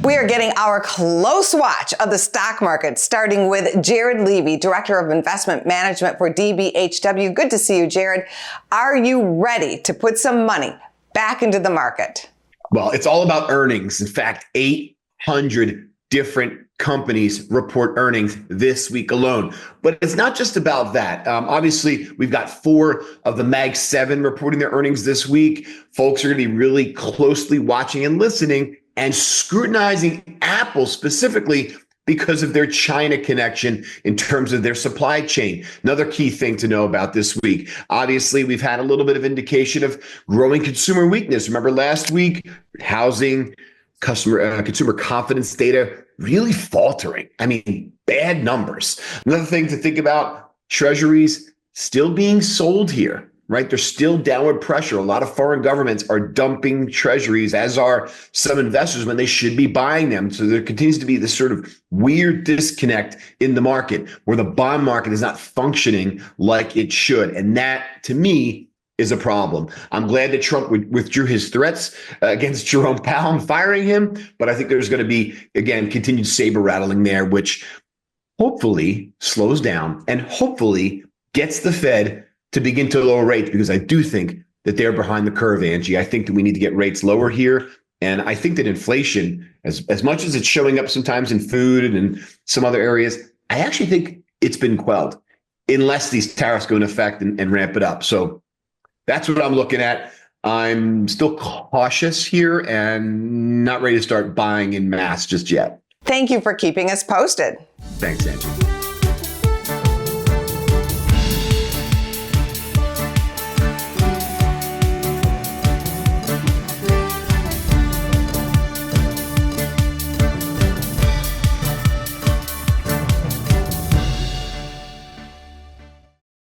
We are getting our close watch of the stock market, starting with Jared Levy, Director of Investment Management for DBHW. Good to see you, Jared. Are you ready to put some money back into the market? Well, it's all about earnings. In fact, 800 different companies report earnings this week alone. But it's not just about that. Obviously, we've got 4 of the Mag 7 reporting their earnings this week. Folks are going to be really closely watching and listening and scrutinizing Apple specifically because of their China connection in terms of their supply chain. Another key thing to know about this week. Obviously, we've had a little bit of indication of growing consumer weakness. Remember last week, housing, consumer confidence data really faltering. I mean, bad numbers. Another thing to think about, treasuries still being sold here, right? There's still downward pressure. A lot of foreign governments are dumping treasuries, as are some investors when they should be buying them. So there continues to be this sort of weird disconnect in the market where the bond market is not functioning like it should. And that, to me, is a problem. I'm glad that Trump withdrew his threats against Jerome Powell and firing him, but I think there's going to be, again, continued saber rattling there, which hopefully slows down and hopefully gets the Fed to begin to lower rates, because I do think that they're behind the curve, Angie. I think that we need to get rates lower here. And I think that inflation, as much as it's showing up sometimes in food and in some other areas, I actually think it's been quelled unless these tariffs go into effect and ramp it up. So that's what I'm looking at. I'm still cautious here and not ready to start buying in mass just yet. Thank you for keeping us posted. Thanks, Angie.